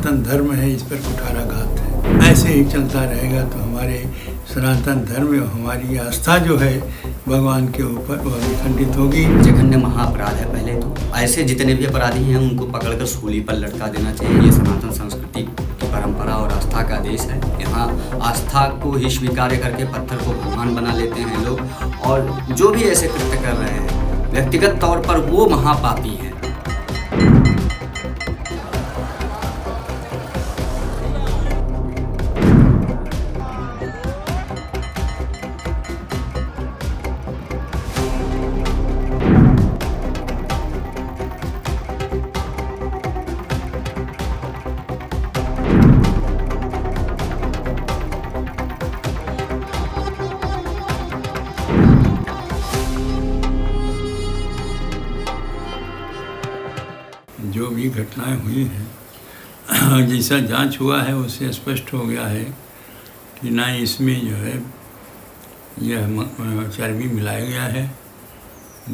सनातन धर्म है, इस पर कुठाराघात है। ऐसे ही चलता रहेगा तो हमारे सनातन धर्म और हमारी आस्था जो है भगवान के ऊपर वह विखंडित होगी। जघन्य महाअपराध है। पहले तो ऐसे जितने भी अपराधी हैं उनको पकड़कर सूली पर लटका देना चाहिए। ये सनातन संस्कृति की परंपरा और आस्था का देश है। यहाँ आस्था को ही स्वीकार करके पत्थर को भगवान बना लेते हैं लोग, और जो भी ऐसे कृत्य कर रहे हैं व्यक्तिगत तौर पर वो महापापी हैं। जो भी घटनाएं हुई हैं, जैसा जांच हुआ है उससे स्पष्ट हो गया है कि ना इसमें जो है यह चर्बी मिलाया गया है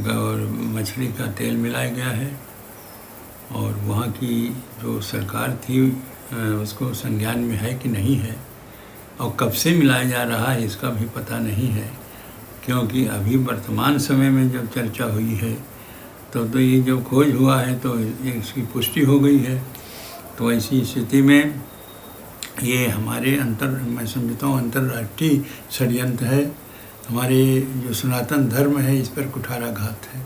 और मछली का तेल मिलाया गया है, और वहाँ की जो सरकार थी उसको संज्ञान में है कि नहीं है, और कब से मिलाया जा रहा है इसका भी पता नहीं है। क्योंकि अभी वर्तमान समय में जब चर्चा हुई है तो ये जब खोज हुआ है तो इसकी पुष्टि हो गई है। तो ऐसी स्थिति में ये हमारे मैं समझता हूँ अंतर्राष्ट्रीय षड्यंत्र है। हमारे जो सनातन धर्म है इस पर कुठाराघात है,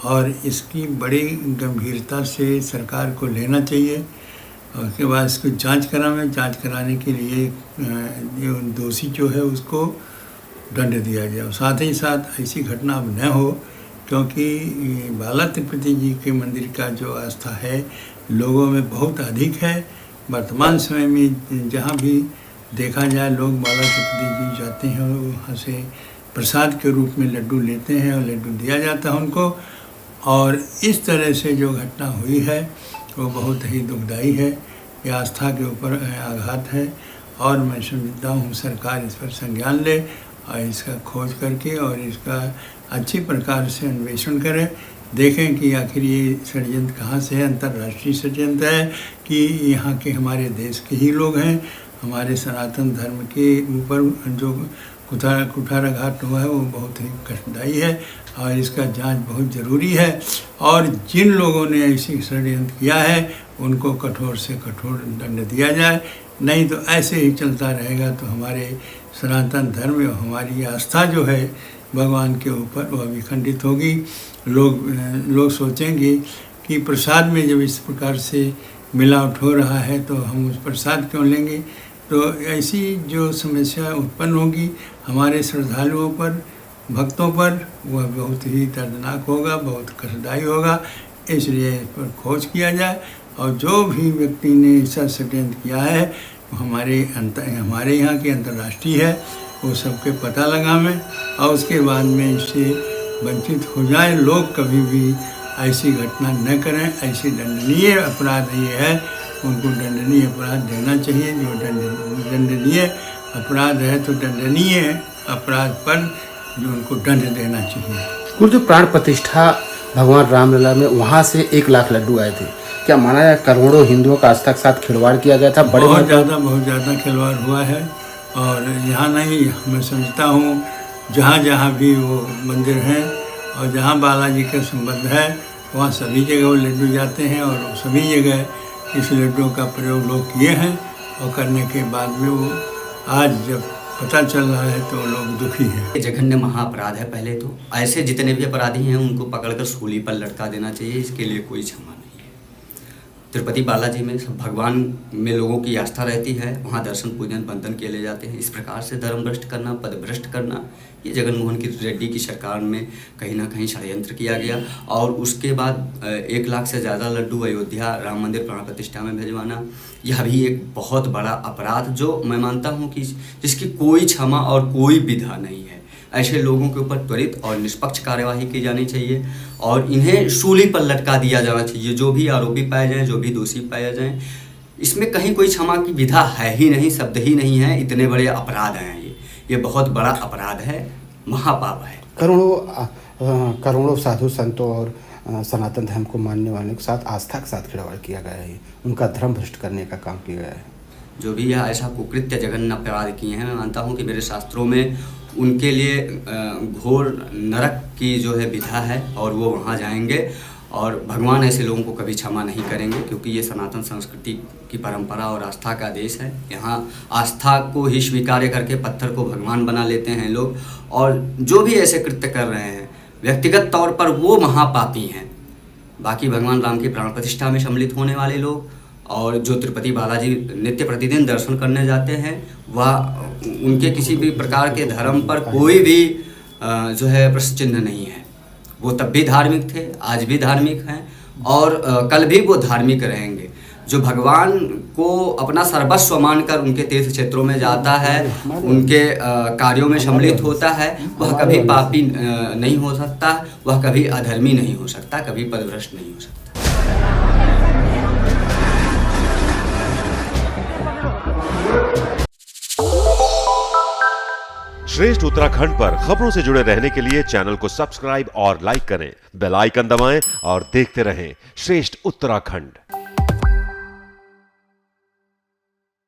और इसकी बड़ी गंभीरता से सरकार को लेना चाहिए। और उसके बाद इसको जांच कराने के लिए जो दोषी जो है उसको दंड दिया जाए। साथ ही साथ ऐसी घटना अब न हो, क्योंकि बाला तिरुपति जी के मंदिर का जो आस्था है लोगों में बहुत अधिक है। वर्तमान समय में जहाँ भी देखा जाए लोग बाला तिरुपति जी जाते हैं, वहाँ से प्रसाद के रूप में लड्डू लेते हैं और लड्डू दिया जाता है उनको। और इस तरह से जो घटना हुई है वो बहुत ही दुखदाई है। ये आस्था के ऊपर आघात है, और मैं समझता हूँ सरकार इस पर संज्ञान ले और इसका खोज करके और इसका अच्छी प्रकार से अन्वेषण करें। देखें कि आखिर ये षड्यंत्र कहाँ से है। अंतर्राष्ट्रीय षड्यंत्र है कि यहाँ के हमारे देश के ही लोग हैं। हमारे सनातन धर्म के ऊपर जो कुठाराघात हुआ है वो बहुत ही कष्टदायी है, और इसका जांच बहुत ज़रूरी है। और जिन लोगों ने ऐसी षड्यंत्र किया है उनको कठोर से कठोर दंड दिया जाए, नहीं तो ऐसे ही चलता रहेगा तो हमारे सनातन धर्म और हमारी आस्था जो है भगवान के ऊपर वह विखंडित होगी। लोग सोचेंगे कि प्रसाद में जब इस प्रकार से मिलावट हो रहा है तो हम उस प्रसाद क्यों लेंगे। तो ऐसी जो समस्या उत्पन्न होगी हमारे श्रद्धालुओं पर, भक्तों पर, वह बहुत ही दर्दनाक होगा, बहुत कष्टदायी होगा। इसलिए इस पर खोज किया जाए, और जो भी व्यक्ति ने ऐसा षड्यंत्र किया है हमारे यहाँ के अंतर्राष्ट्रीय है, वो सबके पता लगावें और उसके बाद में इससे वंचित हो जाए। लोग कभी भी ऐसी घटना न करें। ऐसी दंडनीय अपराध ये है, उनको दंडनीय अपराध देना चाहिए। जो दंडनीय अपराध है तो दंडनीय अपराध पर जो उनको दंड देना चाहिए। कुल जो प्राण प्रतिष्ठा भगवान रामलला में वहाँ से 1 लाख लड्डू आए थे, क्या माना जाए करोड़ों हिंदुओं का आस्था के साथ खिलवाड़ किया गया था? बहुत ज़्यादा खिलवाड़ हुआ है। और यहाँ नहीं, मैं समझता हूँ जहाँ जहाँ भी वो मंदिर हैं और जहाँ बालाजी का संबंध है वहाँ सभी जगह वो लड्डू जाते हैं, और सभी जगह इस लड्डू का प्रयोग लोग किए हैं। और करने के बाद में वो आज जब पता चल रहा है तो लोग दुखी हैं। जघन्य महाअपराध है। पहले तो ऐसे जितने भी अपराधी हैं उनको पकड़कर सूली पर लटका देना चाहिए। इसके लिए कोई क्षमा नहीं है। तिरुपति बालाजी में सब भगवान में लोगों की आस्था रहती है, वहाँ दर्शन पूजन बंधन किए ले जाते हैं। इस प्रकार से धर्म भ्रष्ट करना, पद भ्रष्ट करना, ये जगनमोहन रेड्डी की सरकार में कहीं ना कहीं षड्यंत्र किया गया। और उसके बाद 1 लाख से ज़्यादा लड्डू अयोध्या राम मंदिर प्राण प्रतिष्ठा में भिजवाना, यह भी एक बहुत बड़ा अपराध जो मैं मानता हूँ कि जिसकी कोई क्षमा और कोई विधा नहीं है। ऐसे लोगों के ऊपर त्वरित और निष्पक्ष कार्यवाही की जानी चाहिए और इन्हें सूली पर लटका दिया जाना चाहिए। जो भी आरोपी पाए जाएं, जो भी दोषी पाए जाएं, इसमें कहीं कोई क्षमा की विधा है ही नहीं, शब्द ही नहीं है। इतने बड़े अपराध हैं ये बहुत बड़ा अपराध है, महापाप है। करोड़ों साधु संतों और सनातन धर्म को मानने वालों के साथ आस्था के साथ खिलवाड़ किया गया है, उनका धर्म भ्रष्ट करने का काम किया गया है। जो भी यह ऐसा कुकृत्य जघन्य अपराध किए हैं, मैं मानता हूँ कि मेरे शास्त्रों में उनके लिए घोर नरक की जो है विधा है और वो वहाँ जाएंगे और भगवान ऐसे लोगों को कभी क्षमा नहीं करेंगे, क्योंकि ये सनातन संस्कृति की परंपरा और आस्था का देश है। यहाँ आस्था को ही स्वीकार करके पत्थर को भगवान बना लेते हैं लोग, और जो भी ऐसे कृत्य कर रहे हैं व्यक्तिगत तौर पर वो महापापी हैं। बाकी भगवान राम की प्राण प्रतिष्ठा में सम्मिलित होने वाले लोग और जो तिरुपति बालाजी नित्य प्रतिदिन दर्शन करने जाते हैं, वह उनके किसी भी प्रकार के धर्म पर कोई भी जो है प्रश्न चिन्ह नहीं है। वो तब भी धार्मिक थे, आज भी धार्मिक हैं और कल भी वो धार्मिक रहेंगे। जो भगवान को अपना सर्वस्व मानकर उनके तीर्थ क्षेत्रों में जाता है, उनके कार्यों में सम्मिलित होता है, वह कभी पापी नहीं हो सकता, वह कभी अधर्मी नहीं हो सकता, कभी पदभ्रष्ट नहीं हो सकता। श्रेष्ठ उत्तराखंड पर खबरों से जुड़े रहने के लिए चैनल को सब्सक्राइब और लाइक करें, बेल आइकन दबाएं और देखते रहें श्रेष्ठ उत्तराखंड।